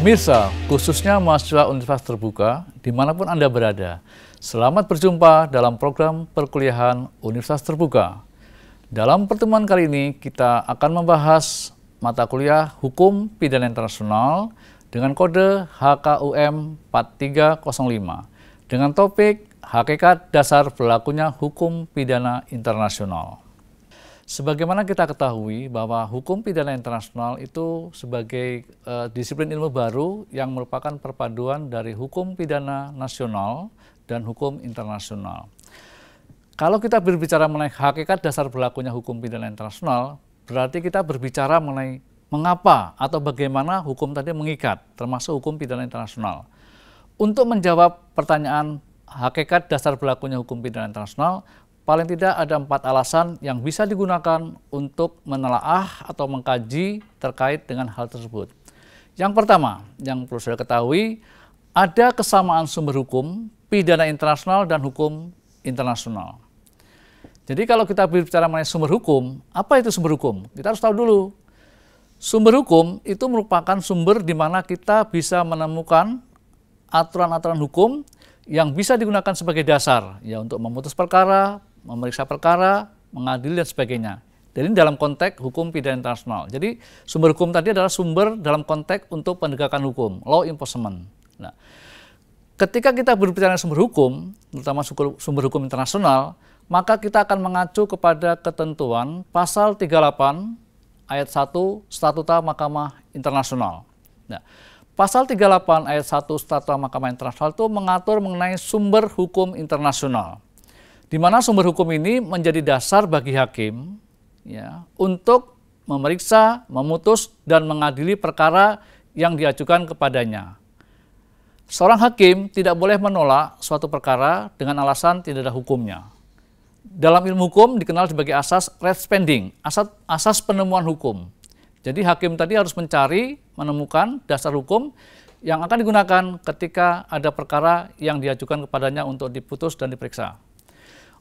Pemirsa, khususnya mahasiswa Universitas Terbuka, dimanapun Anda berada, selamat berjumpa dalam program perkuliahan Universitas Terbuka. Dalam pertemuan kali ini, kita akan membahas mata kuliah Hukum Pidana Internasional dengan kode HKUM 4305, dengan topik Hakikat Dasar Berlakunya Hukum Pidana Internasional. Sebagaimana kita ketahui bahwa hukum pidana internasional itu sebagai disiplin ilmu baru yang merupakan perpaduan dari hukum pidana nasional dan hukum internasional. Kalau kita berbicara mengenai hakikat dasar berlakunya hukum pidana internasional, berarti kita berbicara mengenai mengapa atau bagaimana hukum tadi mengikat, termasuk hukum pidana internasional. Untuk menjawab pertanyaan hakikat dasar berlakunya hukum pidana internasional, paling tidak ada 4 alasan yang bisa digunakan untuk menelaah atau mengkaji terkait dengan hal tersebut. Yang pertama, yang perlu Saudara ketahui, ada kesamaan sumber hukum, pidana internasional dan hukum internasional. Jadi kalau kita berbicara mengenai sumber hukum, apa itu sumber hukum? Kita harus tahu dulu. Sumber hukum itu merupakan sumber di mana kita bisa menemukan aturan-aturan hukum yang bisa digunakan sebagai dasar ya untuk memutus perkara, memeriksa perkara, mengadili dan sebagainya. Jadi dalam konteks hukum pidana internasional. Jadi sumber hukum tadi adalah sumber dalam konteks untuk penegakan hukum, law enforcement. Nah, ketika kita berbicara sumber hukum, terutama sumber hukum internasional, maka kita akan mengacu kepada ketentuan pasal 38 ayat 1 Statuta Mahkamah Internasional. Nah, pasal 38 ayat 1 Statuta Mahkamah Internasional itu mengatur mengenai sumber hukum internasional, di mana sumber hukum ini menjadi dasar bagi hakim ya, untuk memeriksa, memutus, dan mengadili perkara yang diajukan kepadanya. Seorang hakim tidak boleh menolak suatu perkara dengan alasan tidak ada hukumnya. Dalam ilmu hukum dikenal sebagai asas res pending, asas penemuan hukum. Jadi hakim tadi harus mencari, menemukan dasar hukum yang akan digunakan ketika ada perkara yang diajukan kepadanya untuk diputus dan diperiksa.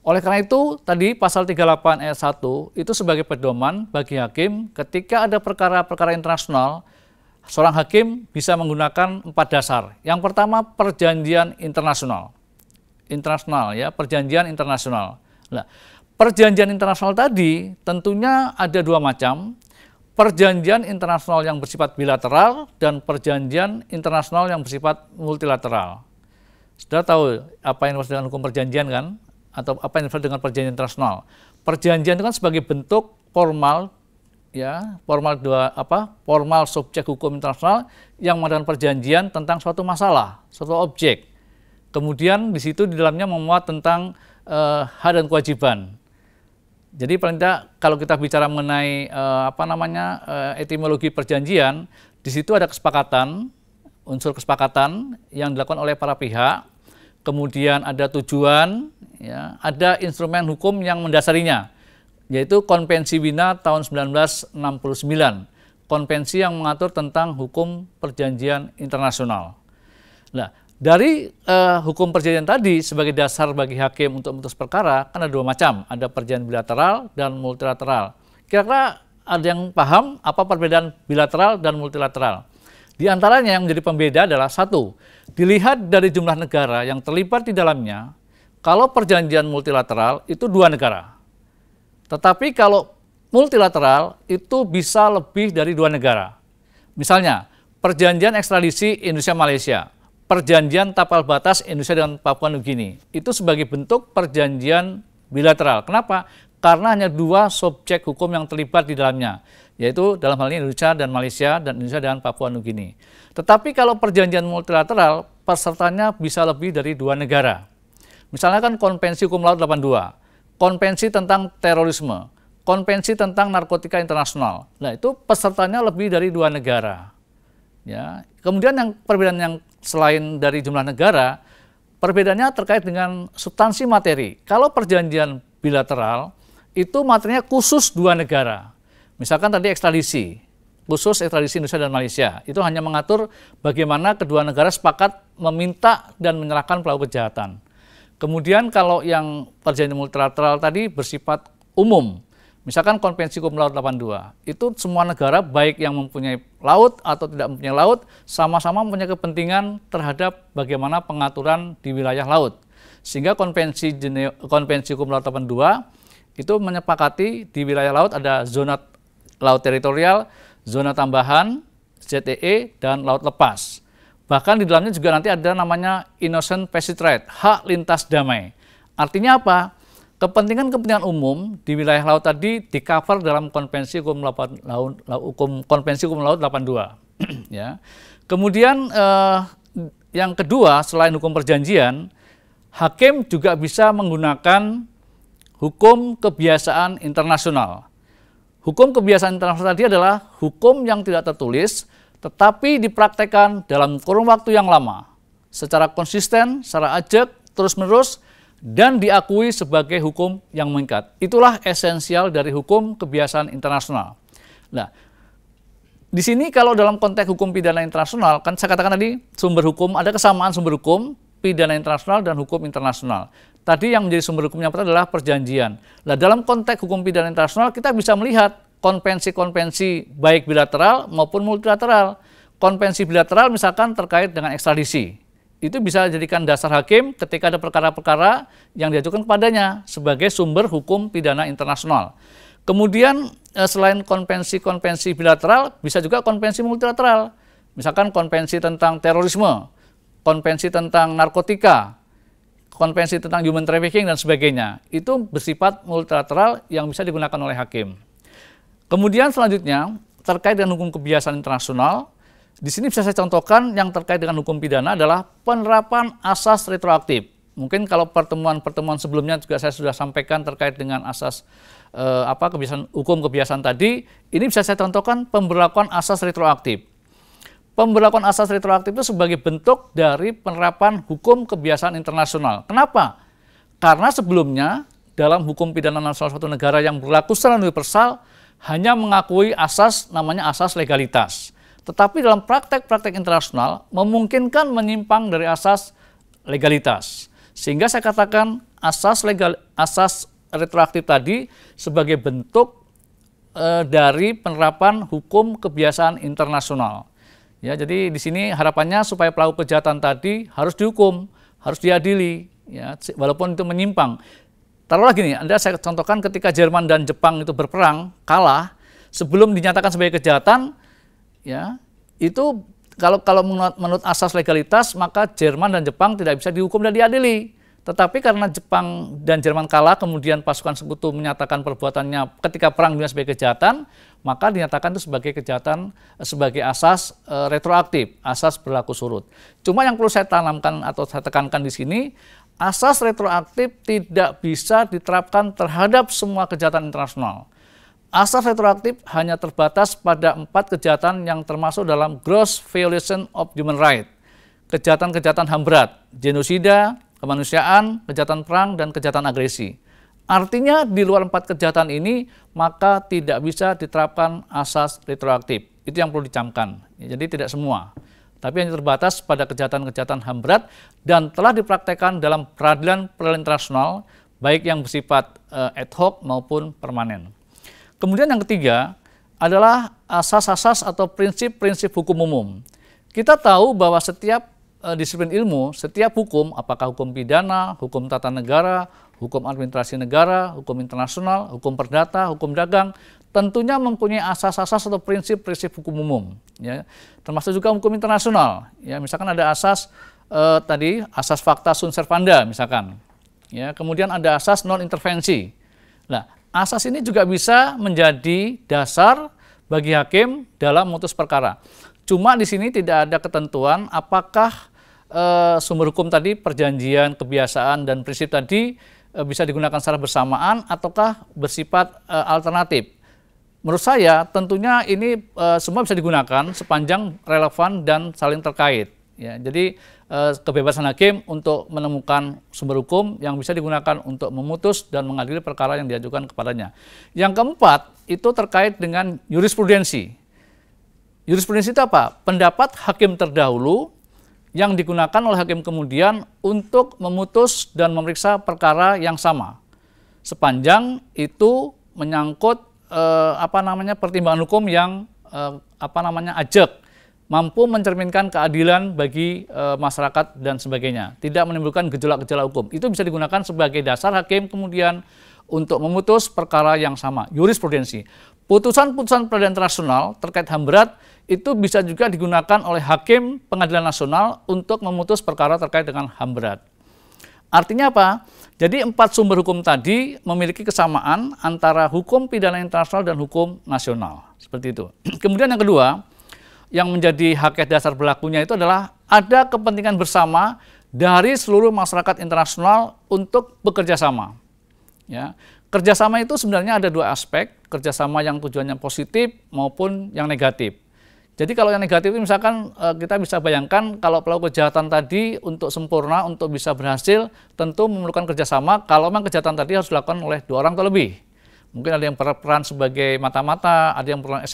Oleh karena itu, tadi pasal 38 ayat 1 itu sebagai pedoman bagi hakim ketika ada perkara-perkara internasional, seorang hakim bisa menggunakan 4 dasar. Yang pertama, perjanjian internasional. Perjanjian internasional. Nah, perjanjian internasional tadi tentunya ada 2 macam. Perjanjian internasional yang bersifat bilateral dan perjanjian internasional yang bersifat multilateral. Sudah tahu apa yang dimaksud dengan hukum perjanjian kan? Atau apa yang dimaksud dengan perjanjian internasional? Perjanjian itu kan sebagai bentuk formal, ya, formal subjek hukum internasional yang mengadakan perjanjian tentang suatu masalah, suatu objek. Kemudian di situ di dalamnya memuat tentang hak dan kewajiban. Jadi paling tidak kalau kita bicara mengenai etimologi perjanjian, di situ ada kesepakatan, unsur kesepakatan yang dilakukan oleh para pihak, kemudian ada tujuan, ya, ada instrumen hukum yang mendasarinya, yaitu Konvensi Wina tahun 1969, konvensi yang mengatur tentang hukum perjanjian internasional. Nah, dari hukum perjanjian tadi sebagai dasar bagi hakim untuk memutus perkara, kan ada 2 macam, ada perjanjian bilateral dan multilateral. Kira-kira ada yang paham apa perbedaan bilateral dan multilateral? Di antaranya yang menjadi pembeda adalah 1, dilihat dari jumlah negara yang terlibat di dalamnya. Kalau perjanjian multilateral itu 2 negara. Tetapi kalau multilateral itu bisa lebih dari 2 negara. Misalnya, perjanjian ekstradisi Indonesia-Malaysia, perjanjian tapal batas Indonesia dan Papua Nugini. Itu sebagai bentuk perjanjian bilateral. Kenapa? Karena hanya 2 subjek hukum yang terlibat di dalamnya, yaitu dalam hal ini Indonesia dan Malaysia dan Indonesia dan Papua Nugini. Tetapi kalau perjanjian multilateral, pesertanya bisa lebih dari 2 negara. Misalnya kan Konvensi Hukum Laut 82, Konvensi tentang Terorisme, Konvensi tentang Narkotika Internasional. Nah, itu pesertanya lebih dari 2 negara. Ya. Kemudian yang perbedaan yang selain dari jumlah negara, perbedaannya terkait dengan substansi materi. Kalau perjanjian bilateral, itu materinya khusus 2 negara. Misalkan tadi ekstradisi, khusus ekstradisi Indonesia dan Malaysia. Itu hanya mengatur bagaimana kedua negara sepakat meminta dan menyerahkan pelaku kejahatan. Kemudian kalau yang perjanjian multilateral tadi bersifat umum. Misalkan Konvensi Hukum Laut 82, itu semua negara baik yang mempunyai laut atau tidak mempunyai laut, sama-sama mempunyai kepentingan terhadap bagaimana pengaturan di wilayah laut. Sehingga Konvensi Hukum Laut 82 itu menyepakati di wilayah laut ada zona laut teritorial, zona tambahan, ZEE, dan laut lepas. Bahkan di dalamnya juga nanti ada namanya innocent passage right, hak lintas damai. Artinya apa? Kepentingan-kepentingan umum di wilayah laut tadi di-cover dalam Konvensi Hukum Laut 82. Ya. Kemudian yang kedua, selain hukum perjanjian, hakim juga bisa menggunakan hukum kebiasaan internasional. Hukum kebiasaan internasional tadi adalah hukum yang tidak tertulis, tetapi dipraktekkan dalam kurun waktu yang lama, secara konsisten, secara ajak, terus-menerus, dan diakui sebagai hukum yang mengikat. Itulah esensial dari hukum kebiasaan internasional. Nah, di sini kalau dalam konteks hukum pidana internasional, kan saya katakan tadi sumber hukum, ada kesamaan sumber hukum, pidana internasional dan hukum internasional. Tadi yang menjadi sumber hukumnya adalah perjanjian. Nah, dalam konteks hukum pidana internasional kita bisa melihat konvensi-konvensi baik bilateral maupun multilateral. Konvensi bilateral misalkan terkait dengan ekstradisi. Itu bisa dijadikan dasar hakim ketika ada perkara-perkara yang diajukan kepadanya sebagai sumber hukum pidana internasional. Kemudian selain konvensi-konvensi bilateral, bisa juga konvensi multilateral. Misalkan konvensi tentang terorisme, konvensi tentang narkotika, konvensi tentang human trafficking dan sebagainya. Itu bersifat multilateral yang bisa digunakan oleh hakim. Kemudian selanjutnya terkait dengan hukum kebiasaan internasional, di sini bisa saya contohkan yang terkait dengan hukum pidana adalah penerapan asas retroaktif. Mungkin kalau pertemuan-pertemuan sebelumnya juga saya sudah sampaikan terkait dengan asas hukum kebiasaan tadi, ini bisa saya contohkan pemberlakuan asas retroaktif. Pemberlakuan asas retroaktif itu sebagai bentuk dari penerapan hukum kebiasaan internasional. Kenapa? Karena sebelumnya dalam hukum pidana nasional suatu negara yang berlaku secara universal hanya mengakui asas namanya asas legalitas. Tetapi dalam praktek-praktek internasional memungkinkan menyimpang dari asas legalitas. Sehingga saya katakan asas retroaktif tadi sebagai bentuk dari penerapan hukum kebiasaan internasional. Ya, jadi di sini harapannya supaya pelaku kejahatan tadi harus dihukum, harus diadili, ya, walaupun itu menyimpang. Taruhlah gini, saya contohkan ketika Jerman dan Jepang itu berperang, kalah, sebelum dinyatakan sebagai kejahatan, ya, itu kalau menurut asas legalitas, maka Jerman dan Jepang tidak bisa dihukum dan diadili. Tetapi karena Jepang dan Jerman kalah, kemudian pasukan sekutu menyatakan perbuatannya ketika perang dunia sebagai kejahatan, maka dinyatakan itu sebagai kejahatan sebagai asas retroaktif, asas berlaku surut. Cuma yang perlu saya tanamkan atau saya tekankan di sini, asas retroaktif tidak bisa diterapkan terhadap semua kejahatan internasional. Asas retroaktif hanya terbatas pada 4 kejahatan yang termasuk dalam gross violation of human rights. Kejahatan-kejahatan HAM berat, genosida, kemanusiaan, kejahatan perang, dan kejahatan agresi. Artinya di luar 4 kejahatan ini maka tidak bisa diterapkan asas retroaktif. Itu yang perlu dicamkan. Jadi tidak semua. Tapi hanya terbatas pada kejahatan-kejahatan HAM berat dan telah dipraktekkan dalam peradilan internasional baik yang bersifat ad hoc maupun permanen. Kemudian yang ketiga adalah asas-asas atau prinsip-prinsip hukum umum. Kita tahu bahwa setiap disiplin ilmu, setiap hukum, apakah hukum pidana, hukum tata negara, hukum administrasi negara, hukum internasional, hukum perdata, hukum dagang, tentunya mempunyai asas-asas atau prinsip-prinsip hukum umum. Ya. Termasuk juga hukum internasional. Ya, misalkan ada asas asas facta sunt servanda, misalkan. Ya, kemudian ada asas non-intervensi. Nah, asas ini juga bisa menjadi dasar bagi hakim dalam memutus perkara. Cuma di sini tidak ada ketentuan apakah sumber hukum tadi, perjanjian, kebiasaan, dan prinsip tadi bisa digunakan secara bersamaan ataukah bersifat alternatif. Menurut saya tentunya ini semua bisa digunakan sepanjang relevan dan saling terkait. Ya, jadi kebebasan hakim untuk menemukan sumber hukum yang bisa digunakan untuk memutus dan mengadili perkara yang diajukan kepadanya. Yang keempat itu terkait dengan jurisprudensi. Jurisprudensi itu apa? Pendapat hakim terdahulu yang digunakan oleh hakim kemudian untuk memutus dan memeriksa perkara yang sama. Sepanjang itu menyangkut pertimbangan hukum yang ajak, mampu mencerminkan keadilan bagi masyarakat dan sebagainya, tidak menimbulkan gejolak-gejolak hukum. Itu bisa digunakan sebagai dasar hakim kemudian untuk memutus perkara yang sama, jurisprudensi. Putusan-putusan peradilan internasional terkait HAM berat itu bisa juga digunakan oleh hakim pengadilan nasional untuk memutus perkara terkait dengan HAM berat. Artinya apa? Jadi 4 sumber hukum tadi memiliki kesamaan antara hukum pidana internasional dan hukum nasional. Seperti itu. Kemudian yang kedua, yang menjadi hakikat dasar berlakunya itu adalah ada kepentingan bersama dari seluruh masyarakat internasional untuk bekerja sama. Ya. Kerjasama itu sebenarnya ada 2 aspek, kerjasama yang tujuannya positif maupun yang negatif. Jadi kalau yang negatif itu misalkan kita bisa bayangkan kalau pelaku kejahatan tadi untuk sempurna, untuk bisa berhasil, tentu memerlukan kerjasama kalau memang kejahatan tadi harus dilakukan oleh 2 orang atau lebih. Mungkin ada yang berperan sebagai mata-mata, ada yang berperan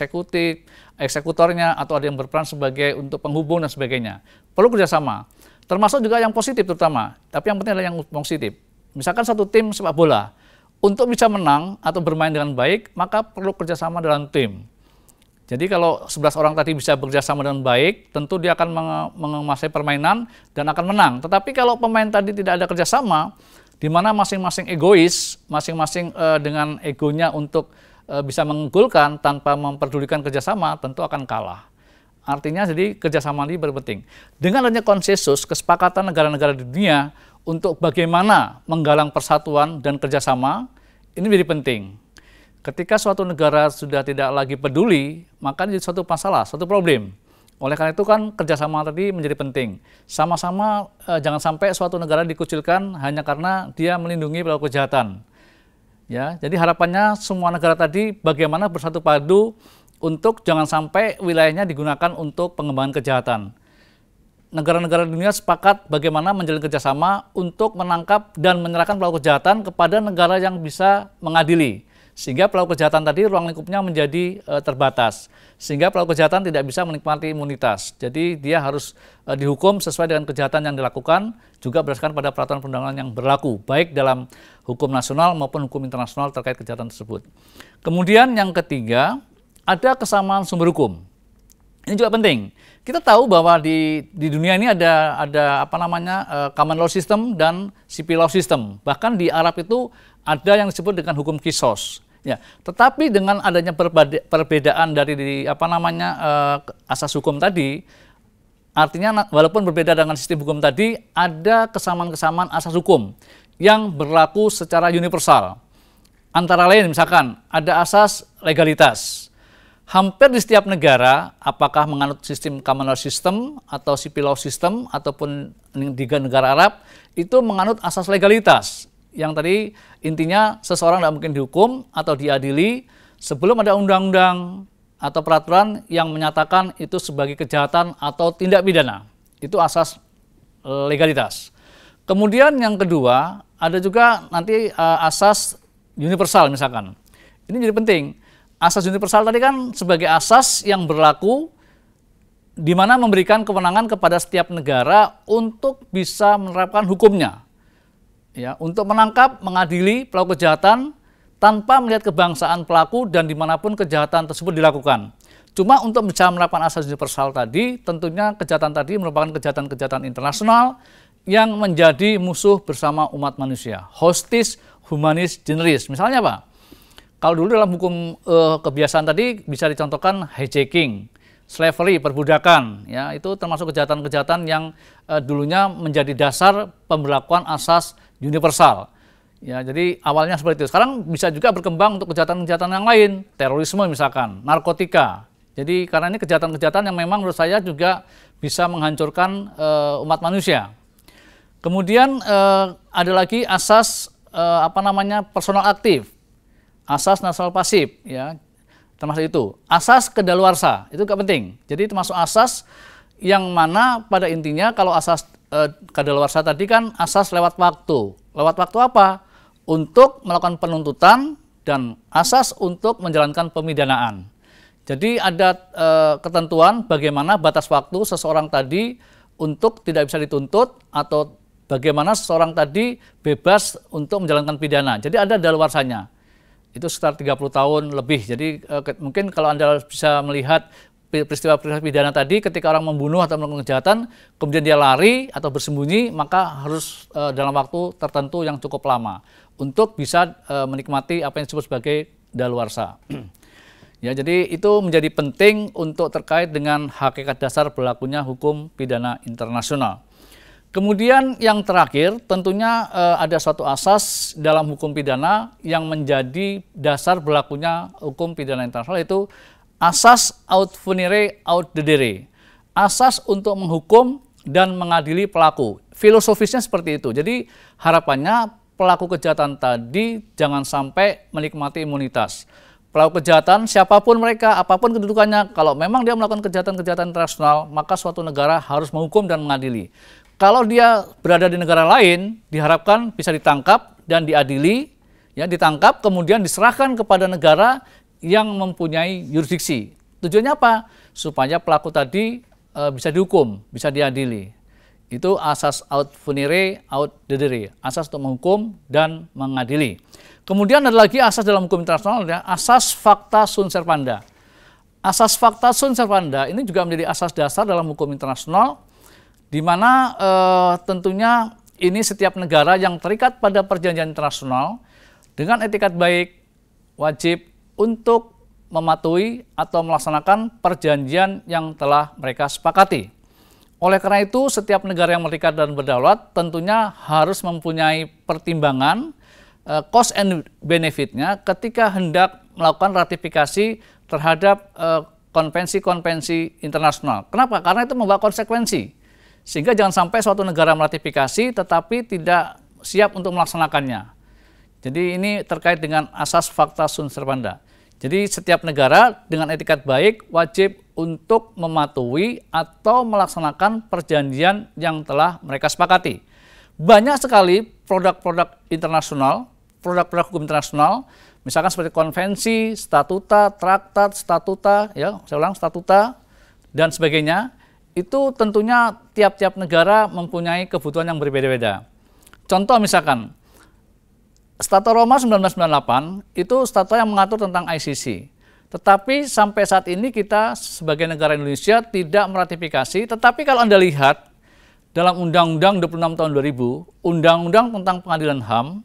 eksekutornya, atau ada yang berperan sebagai untuk penghubung dan sebagainya. Perlu kerjasama, termasuk juga yang positif terutama, tapi yang penting adalah yang positif. Misalkan satu tim sepak bola, untuk bisa menang atau bermain dengan baik, maka perlu kerjasama dalam tim. Jadi kalau 11 orang tadi bisa bekerjasama dengan baik, tentu dia akan menguasai permainan dan akan menang. Tetapi kalau pemain tadi tidak ada kerjasama, di mana masing-masing egois, masing-masing dengan egonya untuk bisa mengunggulkan tanpa memperdulikan kerjasama, tentu akan kalah. Artinya jadi kerjasama ini berpenting. Dengan adanya konsensus, kesepakatan negara-negara di dunia untuk bagaimana menggalang persatuan dan kerjasama, ini menjadi penting. Ketika suatu negara sudah tidak lagi peduli, maka jadi suatu masalah, suatu problem. Oleh karena itu kan kerjasama tadi menjadi penting. Sama-sama jangan sampai suatu negara dikucilkan hanya karena dia melindungi pelaku kejahatan. Ya, jadi harapannya semua negara tadi bagaimana bersatu padu untuk jangan sampai wilayahnya digunakan untuk pengembangan kejahatan. Negara-negara dunia sepakat bagaimana menjalin kerjasama untuk menangkap dan menyerahkan pelaku kejahatan kepada negara yang bisa mengadili. Sehingga pelaku kejahatan tadi ruang lingkupnya menjadi terbatas. Sehingga pelaku kejahatan tidak bisa menikmati imunitas. Jadi dia harus dihukum sesuai dengan kejahatan yang dilakukan, juga berdasarkan pada peraturan perundangan yang berlaku, baik dalam hukum nasional maupun hukum internasional terkait kejahatan tersebut. Kemudian yang ketiga, ada kesamaan sumber hukum. Ini juga penting. Kita tahu bahwa di dunia ini ada common law system dan civil law system. Bahkan di Arab itu ada yang disebut dengan hukum kisos. Ya, tetapi dengan adanya perbedaan dari asas hukum tadi, artinya walaupun berbeda dengan sistem hukum tadi, ada kesamaan-kesamaan asas hukum yang berlaku secara universal. Antara lain misalkan ada asas legalitas. Hampir di setiap negara, apakah menganut sistem common law system atau civil law system ataupun di negara Arab, itu menganut asas legalitas. Yang tadi intinya seseorang tidak mungkin dihukum atau diadili sebelum ada undang-undang atau peraturan yang menyatakan itu sebagai kejahatan atau tindak pidana. Itu asas legalitas. Kemudian yang kedua, ada juga nanti asas universal misalkan. Ini jadi penting. Asas universal tadi kan sebagai asas yang berlaku di mana memberikan kewenangan kepada setiap negara untuk bisa menerapkan hukumnya. Ya, untuk menangkap, mengadili pelaku kejahatan tanpa melihat kebangsaan pelaku dan dimanapun kejahatan tersebut dilakukan. Cuma untuk bisa menerapkan asas universal tadi, tentunya kejahatan tadi merupakan kejahatan-kejahatan internasional yang menjadi musuh bersama umat manusia. Hostis humanis generis. Misalnya apa? Kalau dulu dalam hukum kebiasaan tadi bisa dicontohkan hijacking, slavery, perbudakan, ya itu termasuk kejahatan-kejahatan yang dulunya menjadi dasar pemberlakuan asas universal. Ya, jadi awalnya seperti itu. Sekarang bisa juga berkembang untuk kejahatan-kejahatan yang lain, terorisme misalkan, narkotika. Jadi karena ini kejahatan-kejahatan yang memang menurut saya juga bisa menghancurkan umat manusia. Kemudian ada lagi asas personal aktif. Asas nasional pasif, ya, termasuk itu. Asas kedaluarsa, itu juga penting. Jadi termasuk asas yang mana pada intinya kalau asas kedaluarsa tadi kan asas lewat waktu. Lewat waktu apa? Untuk melakukan penuntutan dan asas untuk menjalankan pemidanaan. Jadi ada ketentuan bagaimana batas waktu seseorang tadi untuk tidak bisa dituntut atau bagaimana seseorang tadi bebas untuk menjalankan pidana. Jadi ada daluarsanya. itu sekitar 30 tahun lebih. Jadi mungkin kalau Anda bisa melihat peristiwa pidana tadi, ketika orang membunuh atau melakukan kejahatan, kemudian dia lari atau bersembunyi, maka harus dalam waktu tertentu yang cukup lama untuk bisa menikmati apa yang disebut sebagai daluarsa. Ya, jadi itu menjadi penting untuk terkait dengan hakikat dasar berlakunya hukum pidana internasional. Kemudian yang terakhir, tentunya ada suatu asas dalam hukum pidana yang menjadi dasar berlakunya hukum pidana internasional, yaitu asas aut punire aut dedere, asas untuk menghukum dan mengadili pelaku. Filosofisnya seperti itu. Jadi harapannya pelaku kejahatan tadi jangan sampai menikmati imunitas. Pelaku kejahatan, siapapun mereka, apapun kedudukannya, kalau memang dia melakukan kejahatan-kejahatan internasional, maka suatu negara harus menghukum dan mengadili. Kalau dia berada di negara lain, diharapkan bisa ditangkap dan diadili, ya, ditangkap kemudian diserahkan kepada negara yang mempunyai yurisdiksi. Tujuannya apa? Supaya pelaku tadi bisa dihukum, bisa diadili. Itu asas aut punire aut dedere, asas untuk menghukum dan mengadili. Kemudian ada lagi asas dalam hukum internasional, ya, asas facta sunt servanda. Asas facta sunt servanda ini juga menjadi asas dasar dalam hukum internasional, di mana tentunya ini setiap negara yang terikat pada perjanjian internasional dengan etikat baik wajib untuk mematuhi atau melaksanakan perjanjian yang telah mereka sepakati. Oleh karena itu, setiap negara yang merdeka dan berdaulat tentunya harus mempunyai pertimbangan cost and benefit-nya ketika hendak melakukan ratifikasi terhadap konvensi-konvensi internasional. Kenapa? Karena itu membawa konsekuensi. Sehingga jangan sampai suatu negara meratifikasi tetapi tidak siap untuk melaksanakannya. Jadi ini terkait dengan asas facta sunt servanda. Jadi setiap negara dengan etikat baik wajib untuk mematuhi atau melaksanakan perjanjian yang telah mereka sepakati. Banyak sekali produk-produk internasional, produk-produk hukum internasional, misalkan seperti konvensi, statuta, traktat, statuta, ya, saya ulang, statuta, dan sebagainya, itu tentunya tiap-tiap negara mempunyai kebutuhan yang berbeda-beda. Contoh misalkan, Statuta Roma 1998 itu statuta yang mengatur tentang ICC. Tetapi sampai saat ini kita sebagai negara Indonesia tidak meratifikasi, tetapi kalau Anda lihat dalam Undang-Undang 26 tahun 2000, Undang-Undang tentang Pengadilan HAM,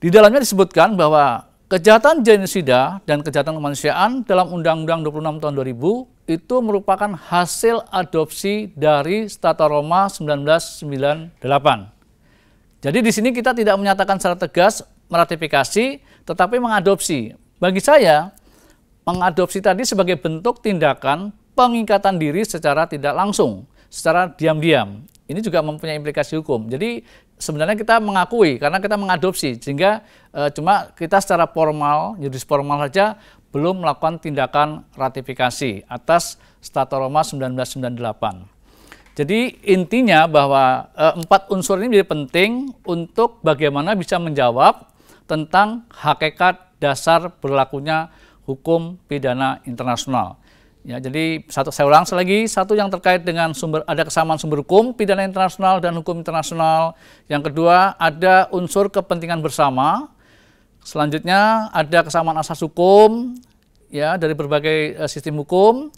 di dalamnya disebutkan bahwa kejahatan genosida dan kejahatan kemanusiaan dalam Undang-Undang 26 tahun 2000 itu merupakan hasil adopsi dari Statuta Roma 1998. Jadi di sini kita tidak menyatakan secara tegas meratifikasi, tetapi mengadopsi. Bagi saya, mengadopsi tadi sebagai bentuk tindakan pengingkatan diri secara tidak langsung, secara diam-diam. Ini juga mempunyai implikasi hukum. Jadi sebenarnya kita mengakui karena kita mengadopsi, sehingga cuma kita secara formal, juridis formal saja belum melakukan tindakan ratifikasi atas Statuta Roma 1998. Jadi intinya bahwa 4 unsur ini menjadi penting untuk bagaimana bisa menjawab tentang hakikat dasar berlakunya hukum pidana internasional. Ya, jadi saya ulang lagi, satu yang terkait dengan ada kesamaan sumber hukum pidana internasional dan hukum internasional. Yang kedua, ada unsur kepentingan bersama. Selanjutnya ada kesamaan asas hukum, ya, dari berbagai sistem hukum.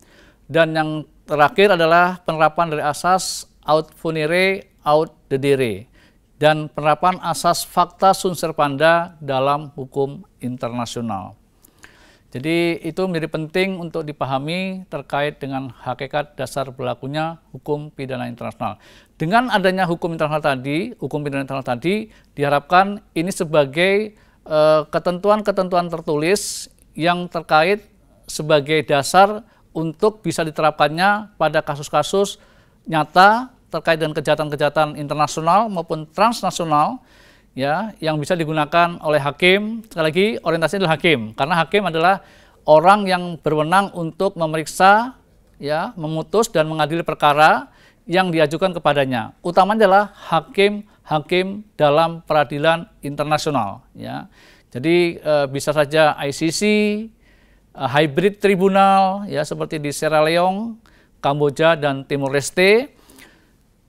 Dan yang terakhir adalah penerapan dari asas aut punire aut dedere dan penerapan asas facta sunt servanda dalam hukum internasional. Jadi itu menjadi penting untuk dipahami terkait dengan hakikat dasar berlakunya hukum pidana internasional. Dengan adanya hukum pidana internasional tadi diharapkan ini sebagai ketentuan-ketentuan tertulis yang terkait sebagai dasar untuk bisa diterapkannya pada kasus-kasus nyata terkait dengan kejahatan-kejahatan internasional maupun transnasional, ya, yang bisa digunakan oleh hakim. Sekali lagi, orientasinya adalah hakim, karena hakim adalah orang yang berwenang untuk memeriksa, ya, memutus dan mengadili perkara yang diajukan kepadanya. Utamanya adalah hakim dalam peradilan internasional, ya. Jadi bisa saja ICC, hybrid tribunal, ya, seperti di Sierra Leone, Kamboja, dan Timor Leste,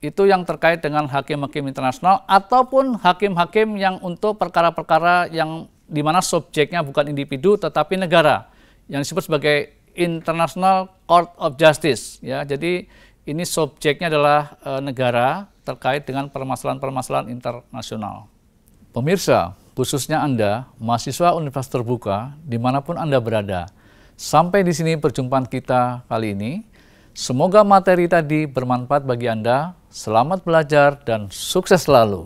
itu yang terkait dengan hakim-hakim internasional ataupun hakim-hakim yang untuk perkara-perkara yang di mana subjeknya bukan individu tetapi negara yang disebut sebagai International Court of Justice. Ya, jadi ini subjeknya adalah negara terkait dengan permasalahan-permasalahan internasional. Pemirsa, khususnya Anda, mahasiswa Universitas Terbuka, dimanapun Anda berada, sampai di sini perjumpaan kita kali ini. Semoga materi tadi bermanfaat bagi Anda. Selamat belajar dan sukses selalu.